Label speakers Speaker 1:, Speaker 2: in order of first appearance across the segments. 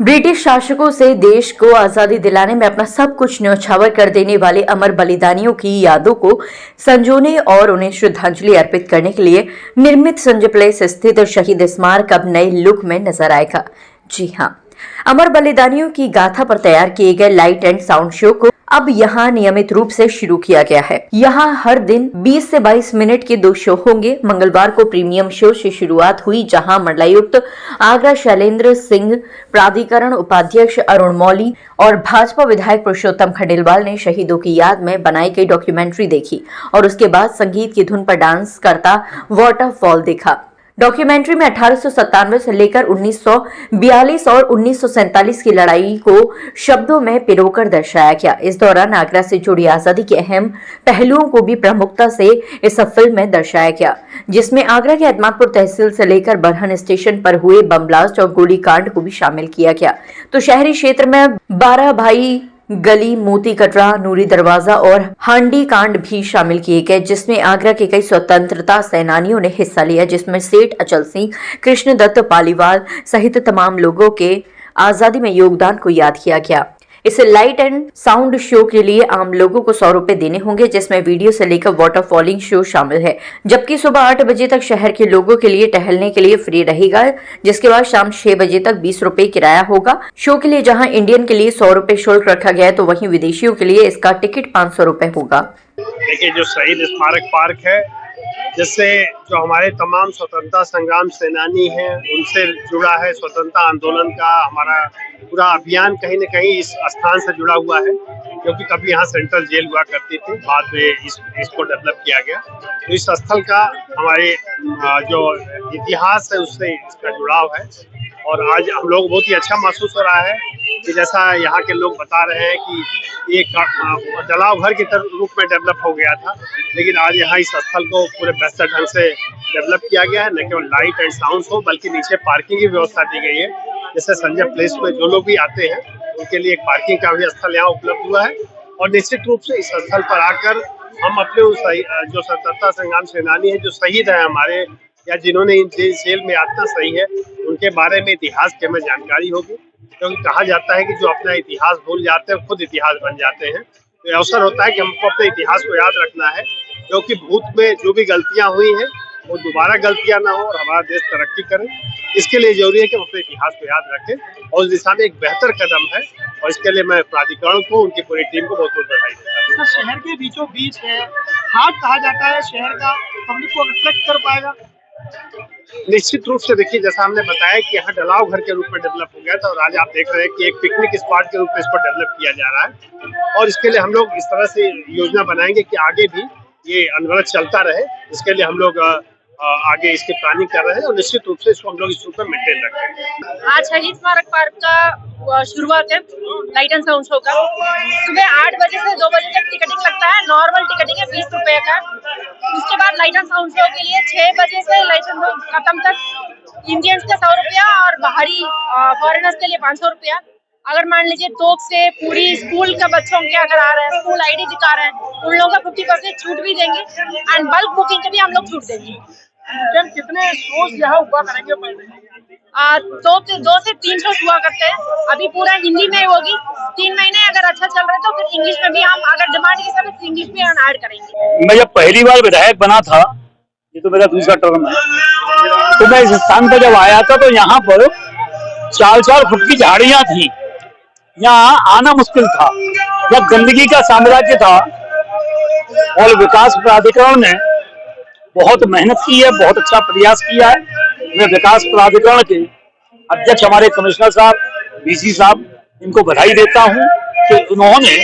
Speaker 1: British शासकों से देश को आजादी दिलाने में अपना सब कुछ न्यौछावर कर देने वाले अमर बलिदानियों की यादों को संजोने और उन्हें श्रद्धांजलि अर्पित करने के लिए निर्मित संजय प्लेस स्थित शहीद स्मारक अब नए लुक में नजर आएगा। जी हां, अमर बलिदानियों की गाथा पर तैयार किए गए लाइट एंड साउंड शो को अब यहां नियमित रूप से शुरू किया गया है। यहां हर दिन 20 से 22 मिनट के 2 शो होंगे। मंगलवार को प्रीमियम शो से शुरुआत हुई, जहां मंडलायुक्त आगरा शैलेंद्र सिंह, प्राधिकरण उपाध्यक्ष अरुण मौली और भाजपा विधायक पुरुषोत्तम खंडेलवाल ने शहीदों की याद में बनाई गई डॉक्यूमेंट्री देखी और उसके बाद संगीत की धुन पर डांस करता वाटरफॉल देखा। डॉक्यूमेंट्री में 1897 से लेकर 1942 और 1947 की लड़ाई को शब्दों में पिरोकर दर्शाया गया। इस दौरान आगरा से जुड़ी आजादी के अहम पहलुओं को भी प्रमुखता से इस फिल्म में दर्शाया गया, जिसमें आगरा के अहमदपुर तहसील से लेकर बरहन स्टेशन पर हुए बम ब्लास्ट और गोलीकांड को भी शामिल किया गया। तो शहरी क्षेत्र में 12 भाई गली, मोती कटरा, नूरी दरवाजा और हांडी कांड भी शामिल किए गए, जिसमें आगरा के कई स्वतंत्रता सेनानियों ने हिस्सा लिया, जिसमें सेठ अचल सिंह, कृष्णदत्त पालीवाल सहित तमाम लोगों के आजादी में योगदान को याद किया गया। इस लाइट एंड साउंड शो के लिए आम लोगों को 100 रुपए देने होंगे, जिसमें वीडियो से लेकर वाटरफॉलिंग शो शामिल है, जबकि सुबह 8 बजे तक शहर के लोगों के लिए टहलने के लिए फ्री रहेगा, जिसके बाद शाम 6 बजे तक 20 रुपए किराया होगा। शो के लिए जहां इंडियन के लिए 100 रुपए शुल्क रखा गया है, तो वहीं विदेशियों के लिए इसका टिकट 500 रुपए होगा।
Speaker 2: देखिए, जो शहीद स्मारक पार्क है, जिससे जो हमारे तमाम स्वतंत्रता संग्राम सेनानी हैं उनसे जुड़ा है, स्वतंत्रता आंदोलन का हमारा पूरा अभियान कहीं न कहीं इस स्थान से जुड़ा हुआ है, क्योंकि कभी यहाँ सेंट्रल जेल हुआ करती थी, बाद में इसको डेवलप किया गया। तो इस स्थल का हमारे जो इतिहास है उससे इसका जुड़ाव है और आज हम लोग बहुत ही अच्छा महसूस हो रहा है कि जैसा यहाँ के लोग बता रहे हैं कि एक जलाव घर के रूप में डेवलप हो गया था, लेकिन आज यहाँ इस स्थल को पूरे बेहतर ढंग से डेवलप किया गया है। न केवल लाइट एंड साउंड हो, बल्कि नीचे पार्किंग की व्यवस्था दी गई है। जैसे संजय प्लेस में जो लोग भी आते हैं उनके लिए एक पार्किंग का भी स्थल यहाँ उपलब्ध हुआ है और निश्चित रूप से इस स्थल पर आकर हम अपने उस जो स्वतंत्रता संग्राम सेनानी है, जो शहीद है हमारे, या जिन्होंने इन जेल में आत्मा सही है, उनके बारे में इतिहास की हमें जानकारी होगी, क्योंकि कहा जाता है कि जो अपना इतिहास भूल जाते हैं खुद इतिहास बन जाते हैं। तो अवसर होता है कि हमको अपने इतिहास को याद रखना है, क्योंकि भूत में जो भी गलतियां हुई हैं वो दोबारा गलतियां ना हो और हमारा देश तरक्की करे। इसके लिए जरूरी है कि हम अपने इतिहास को याद रखें और उस दिशा में एक बेहतर कदम है और इसके लिए मैं प्राधिकरण को, उनकी पूरी टीम को बहुत बहुत बधाई देता हूँ।
Speaker 3: शहर के बीचों बीच है, हाट कहा जाता है शहर का, पब्लिक को अट्रैक्ट कर पाएगा।
Speaker 2: निश्चित रूप से देखिए, जैसा हमने बताया कि यहाँ डलाव घर के रूप में डेवलप हो गया था और आज आप देख रहे हैं कि एक पिकनिक स्पॉट के रूप में इसको डेवलप किया जा रहा है और इसके लिए हम लोग इस तरह से योजना बनाएंगे कि आगे भी ये अनवरत चलता रहे। इसके लिए हम लोग आगे इसकी प्लानिंग कर रहे हैं और निश्चित रूप से इसको हम लोग इस रूप में मेंटेन रखेंगे।
Speaker 4: आज शहीद स्मारक पार्क का शुरुआत है लाइट एंड साउंड शो का। सुबह 8 बजे से 2 बजे तक टिकटिंग लगता है, नॉर्मल टिकटिंग है 20 रुपए का। उसके बाद लाइट एंड साउंड शो के लिए 6 बजे से लाइट एंड साउंड खत्म तक इंडियंस का 100 रुपया और बाहरी फॉरेनर्स के लिए 500 रुपया। अगर मान लीजिए तोप से पूरी स्कूल का बच्चों के अगर आ रहे हैं, स्कूल आईडी दिखा रहे हैं, उन लोगों का 50% छूट भी देंगे एंड बल्क बुकिंग के भी हम लोग छूट देंगे।
Speaker 3: कितने शोज यहाँ हुआ करेंगे?
Speaker 4: 2 से 3 शोज हुआ करते हैं। अभी पूरा हिंदी में होगी, 3 महीने अगर अच्छा चल रहा है तो फिर इंग्लिश में भी हम अगर डिमांड के हिसाब से इंग्लिश में ऐड करेंगे।
Speaker 5: मैं जब पहली बार विधायक बना था, ये तो मेरा दूसरा टर्म है, तो मैं इस स्थान पर जब आया था तो यहाँ पर 4-4 फुट की झाड़ियां थी, यहाँ आना मुश्किल था, जब गंदगी का साम्राज्य था। और विकास प्राधिकरण ने बहुत मेहनत की है, बहुत अच्छा प्रयास किया है। मैं विकास प्राधिकरण के अध्यक्ष हमारे कमिश्नर साहब, डीसी साहब, इनको बधाई देता हूँ कि उन्होंने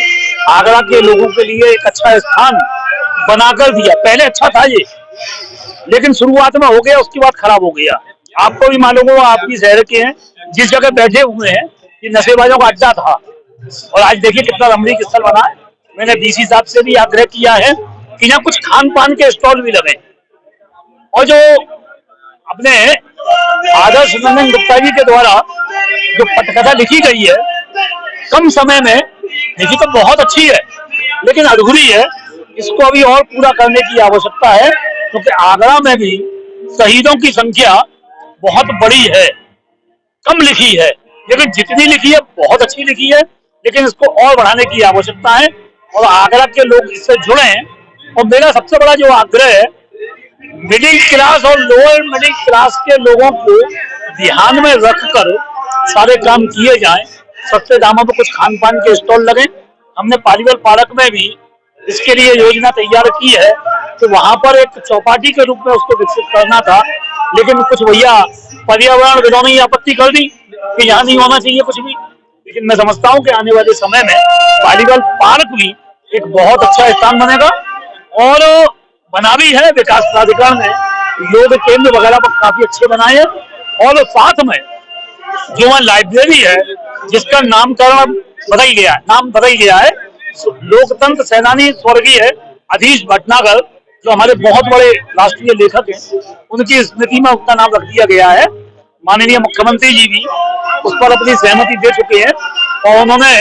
Speaker 5: आगरा के लोगों के लिए एक अच्छा स्थान बनाकर दिया। पहले अच्छा था ये, लेकिन शुरुआत में हो गया, उसके बाद खराब हो गया। आपको भी मालूम हो, आप भी शहर के हैं, जिस जगह बैठे हुए हैं ये नशेबाजों का अड्डा था और आज देखिए कितना रमणीक स्थल बना है। मैंने डीसी साहब से भी आग्रह किया है कि यहाँ कुछ खान पान के स्टॉल भी लगे और जो अपने आदर्श नंदन गुप्ता जी के द्वारा जो पटकथा लिखी गई है, कम समय में लिखी तो बहुत अच्छी है, लेकिन अधूरी है। इसको अभी और पूरा करने की आवश्यकता है, क्योंकि आगरा में भी शहीदों की संख्या बहुत बड़ी है, कम लिखी है। लेकिन जितनी लिखी है बहुत अच्छी लिखी है, लेकिन इसको और बढ़ाने की आवश्यकता है और आगरा के लोग इससे जुड़े हैं। और मेरा सबसे बड़ा जो आग्रह है, मिडिल क्लास और लोअर मिडिल क्लास के लोगों को ध्यान में रखकर सारे काम किए जाएं। सस्ते दामों पर कुछ खान पान के स्टॉल लगे। हमने पालीवाल पार्क में भी इसके लिए योजना तैयार की है, तो वहां पर एक चौपाटी के रूप में उसको विकसित करना था, लेकिन कुछ भैया पर्यावरण विदों ने आपत्ति कर दी कि यहाँ नहीं होना चाहिए कुछ भी। लेकिन मैं समझता हूँ कि आने वाले समय में पालीवाल पार्क भी एक बहुत अच्छा स्थान बनेगा और बना भी है। विकास प्राधिकरण ने योग केंद्र वगैरह पर काफी अच्छे बनाए हैं और साथ में जो वहाँ लाइब्रेरी है जिसका नामकरण नाम बदल गया है, लोकतंत्र सेनानी स्वर्गीय अधीश भटनागर जो हमारे बहुत बड़े राष्ट्रीय लेखक हैं, उनकी स्मृति में उनका नाम रख दिया गया है। माननीय मुख्यमंत्री जी भी उस पर अपनी सहमति दे चुके हैं और उन्होंने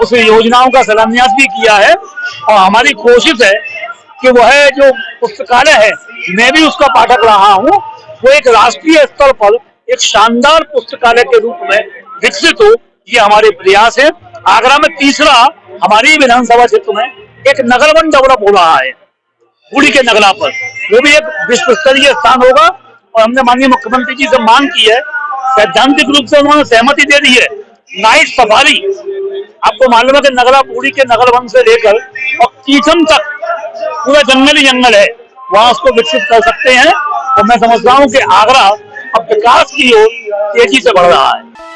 Speaker 5: उस योजनाओं का शिलान्यास भी किया है। और हमारी कोशिश है कि वह जो पुस्तकालय है, मैं भी उसका पाठक रहा हूँ, वो एक राष्ट्रीय स्तर पर एक शानदार पुस्तकालय के रूप में विकसित हो, ये हमारे प्रयास है। आगरा में तीसरा हमारी विधानसभा क्षेत्र में एक नगर वन डेवलप हो रहा है बूढ़ी के नगला पर, वो भी एक विश्व स्तरीय स्थान होगा। और हमने माननीय मुख्यमंत्री जी से मांग की है, सैद्धांतिक रूप से उन्होंने सहमति दे दी है। नाइट सफारी, आपको मालूम है कि नगला बूढ़ी के नगर वन से लेकर और कीचम तक पूरा जंगल ही जंगल है, वहां उसको विकसित कर सकते हैं। और मैं समझता हूँ कि आगरा अब विकास की ओर तेजी से बढ़ रहा है।